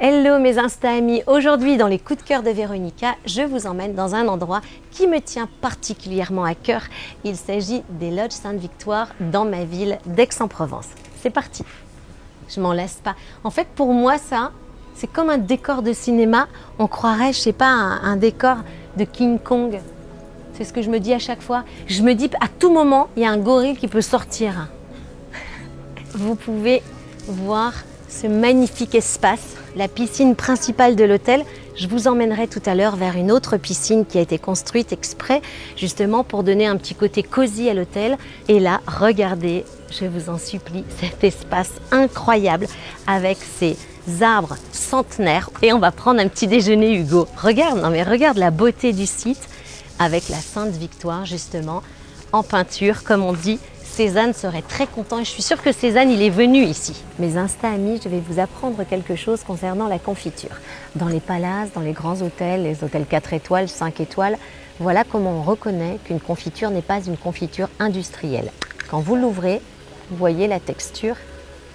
Hello mes Insta amis, aujourd'hui dans les coups de cœur de Véronica, je vous emmène dans un endroit qui me tient particulièrement à cœur. Il s'agit des Lodges Sainte-Victoire dans ma ville d'Aix-en-Provence. C'est parti, je m'en lasse pas. En fait pour moi ça, c'est comme un décor de cinéma, on croirait, je sais pas, un décor de King Kong. C'est ce que je me dis à chaque fois. Je me dis à tout moment, il y a un gorille qui peut sortir. Vous pouvez voir ce magnifique espace, la piscine principale de l'hôtel. Je vous emmènerai tout à l'heure vers une autre piscine qui a été construite exprès justement pour donner un petit côté cosy à l'hôtel. Et là, regardez, je vous en supplie, cet espace incroyable avec ces arbres centenaires. Et on va prendre un petit déjeuner, Hugo. Regarde, non mais regarde la beauté du site avec la Sainte-Victoire justement en peinture, comme on dit. Cézanne serait très content et je suis sûre que Cézanne, il est venu ici. Mes Insta amis, je vais vous apprendre quelque chose concernant la confiture. Dans les palaces, dans les grands hôtels, les hôtels 4 étoiles, 5 étoiles, voilà comment on reconnaît qu'une confiture n'est pas une confiture industrielle. Quand vous l'ouvrez, vous voyez la texture,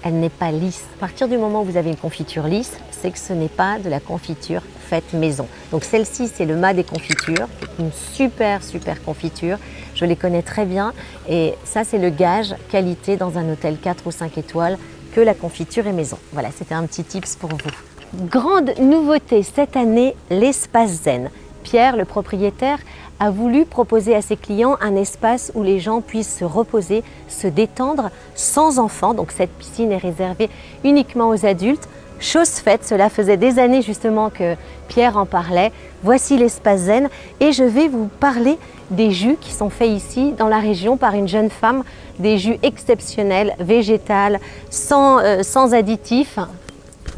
elle n'est pas lisse. À partir du moment où vous avez une confiture lisse, c'est que ce n'est pas de la confiture faite maison. Donc celle-ci, c'est le mât des confitures, une super confiture. Je les connais très bien et ça, c'est le gage qualité dans un hôtel 4 ou 5 étoiles que la confiture est maison. Voilà, c'était un petit tips pour vous. Grande nouveauté cette année, l'espace zen. Pierre, le propriétaire, a voulu proposer à ses clients un espace où les gens puissent se reposer, se détendre sans enfants. Donc cette piscine est réservée uniquement aux adultes. Chose faite, cela faisait des années justement que Pierre en parlait. Voici l'espace zen et je vais vous parler des jus qui sont faits ici dans la région par une jeune femme, des jus exceptionnels, végétales, sans additifs.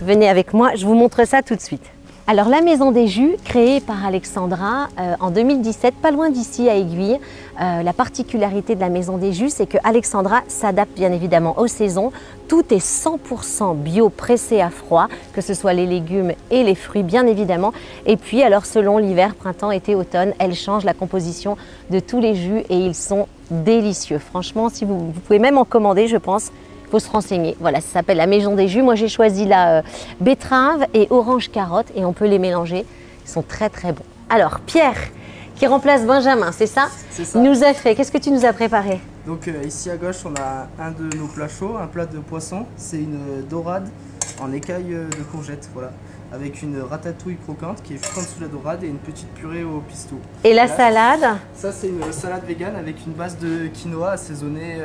Venez avec moi, je vous montre ça tout de suite. Alors la maison des jus, créée par Alexandra en 2017, pas loin d'ici à Aiguille. La particularité de la maison des jus, c'est que Alexandra s'adapte bien évidemment aux saisons. Tout est 100% bio, pressé à froid, que ce soit les légumes et les fruits bien évidemment. Et puis alors selon l'hiver, printemps, été, automne, elle change la composition de tous les jus et ils sont délicieux. Franchement, si vous pouvez même en commander, je pense. Faut se renseigner. Voilà, ça s'appelle la maison des jus. Moi, j'ai choisi la betterave et orange carotte et on peut les mélanger. Ils sont très bons. Alors, Pierre, qui remplace Benjamin, c'est ça? C'est ça. Il nous a fait. Qu'est-ce que tu nous as préparé? Donc ici à gauche, on a un de nos plats chauds, un plat de poisson. C'est une dorade en écailles de courgettes, voilà, avec une ratatouille croquante qui est juste en dessous de la dorade et une petite purée au pistou. Et la salade? Ça, c'est une salade végane avec une base de quinoa assaisonnée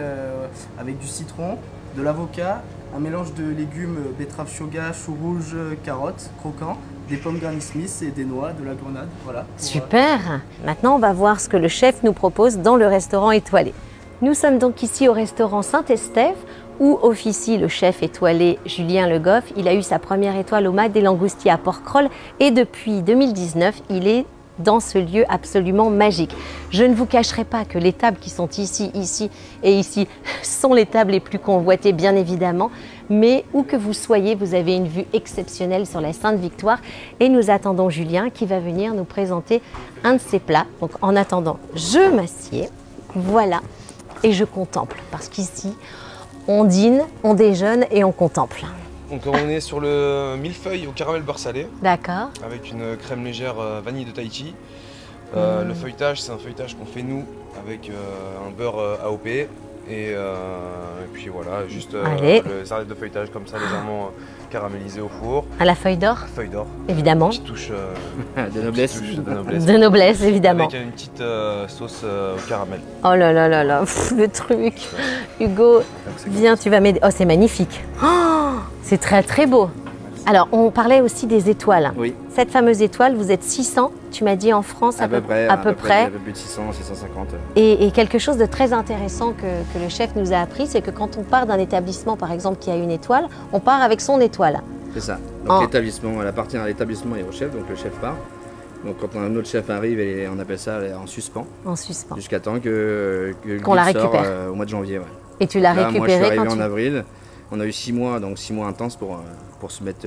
avec du citron, de l'avocat, un mélange de légumes, betterave shoga, chou rouge, carottes, croquants, des pommes Granny Smith et des noix, de la grenade, voilà. Super. Maintenant, on va voir ce que le chef nous propose dans le restaurant étoilé. Nous sommes donc ici au restaurant Saint-Estèphe où officie le chef étoilé Julien Le Goff. Il a eu sa première étoile au Mat des Langoustiers à Porquerolles et depuis 2019, il est dans ce lieu absolument magique. Je ne vous cacherai pas que les tables qui sont ici et ici sont les tables les plus convoitées bien évidemment, mais où que vous soyez, vous avez une vue exceptionnelle sur la Sainte-Victoire et nous attendons Julien qui va venir nous présenter un de ses plats. Donc en attendant, je m'assieds, voilà, et je contemple parce qu'ici, on dîne, on déjeune et on contemple. Donc on est sur le millefeuille au caramel beurre salé. D'accord. Avec une crème légère vanille de Tahiti. Le feuilletage, c'est un feuilletage qu'on fait nous avec un beurre AOP. Et puis voilà, juste le serviette de feuilletage comme ça légèrement caramélisé au four. À la feuille d'or? Feuille d'or. Évidemment. Une petite touche de noblesse. De noblesse, évidemment. Avec une petite sauce au caramel. Oh là là là là, le truc. Hugo, viens, tu vas m'aider. Oh, c'est magnifique. Oh, c'est très beau. Alors, on parlait aussi des étoiles. Oui. Cette fameuse étoile, vous êtes 600, tu m'as dit en France à peu près. Un peu plus de 600, 650. Et quelque chose de très intéressant que le chef nous a appris, c'est que quand on part d'un établissement, par exemple, qui a une étoile, on part avec son étoile. C'est ça. Donc l'établissement, elle appartient à l'établissement et au chef, donc le chef part. Donc quand un autre chef arrive, on appelle ça en suspens. En suspens. Jusqu'à temps qu'on la récupère. Au mois de janvier. Ouais. Et tu l'as récupérée moi, je suis arrivé en avril. On a eu 6 mois, donc 6 mois intenses pour se mettre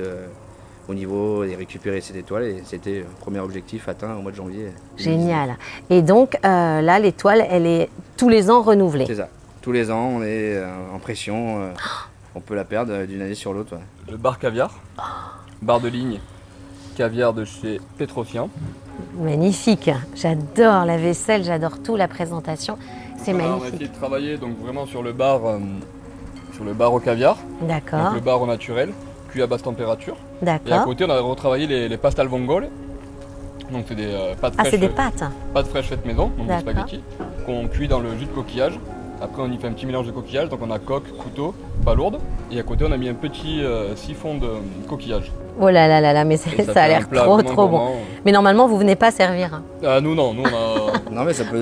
au niveau et récupérer cette étoile. Et c'était le premier objectif atteint au mois de janvier. Génial. Et donc là, l'étoile, elle est tous les ans renouvelée. C'est ça. Tous les ans, on est en pression. On peut la perdre d'une année sur l'autre. Ouais. Le bar caviar. barre de ligne, caviar de chez Petrosian. Magnifique, j'adore la vaisselle, j'adore tout, la présentation, c'est voilà, magnifique. On va essayer de travailler donc vraiment sur le bar au caviar, d'accord. le bar au naturel, cuit à basse température. D'accord. Et à côté, on a retravaillé les pastes al vongole. Donc c'est des pâtes fraîches. Ah, c'est des pâtes. Pâtes fraîches faites maison, donc des spaghettis, qu'on cuit dans le jus de coquillage. Après, on y fait un petit mélange de coquillage, donc on a coque, couteau, pas lourde. Et à côté, on a mis un petit siphon de coquillage. Oh là là là là, mais ça a l'air trop bon. Mais normalement, vous venez pas servir. Nous non, nous on a... Non mais ça peut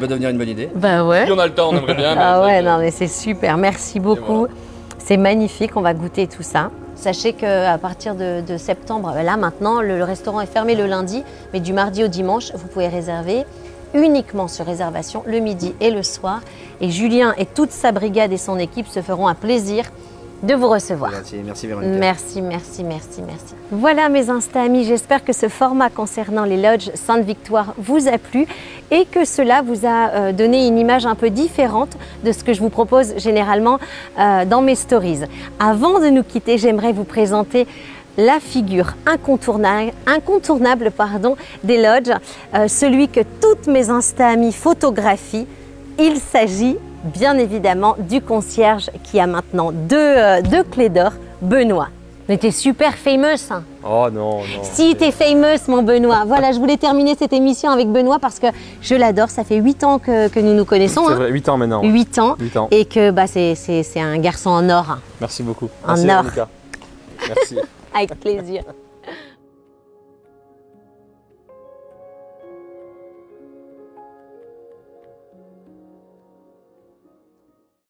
devenir une bonne idée. Bah ouais. Si on a le temps, on aimerait bien. Ah ouais, non mais c'est super, merci beaucoup. Voilà. C'est magnifique, on va goûter tout ça. Sachez qu'à partir de septembre, là maintenant, le restaurant est fermé le lundi, mais du mardi au dimanche, vous pouvez réserver uniquement sur réservation le midi et le soir. Et Julien et toute sa brigade et son équipe se feront un plaisir de vous recevoir. Merci Véronica. Merci. Voilà mes Insta-amis, j'espère que ce format concernant les lodges Sainte-Victoire vous a plu et que cela vous a donné une image un peu différente de ce que je vous propose généralement dans mes stories. Avant de nous quitter, j'aimerais vous présenter la figure incontournable des lodges, celui que toutes mes Insta-amis photographient. Il s'agit bien évidemment du concierge qui a maintenant deux clés d'or, Benoît. Mais t'es super famous. Hein. Oh non. Si, t'es famous, mon Benoît. Voilà, je voulais terminer cette émission avec Benoît parce que je l'adore. Ça fait 8 ans que nous nous connaissons. C'est vrai, 8 ans maintenant. 8 ans. Et que c'est un garçon en or. Merci beaucoup. En or. Merci. Avec plaisir.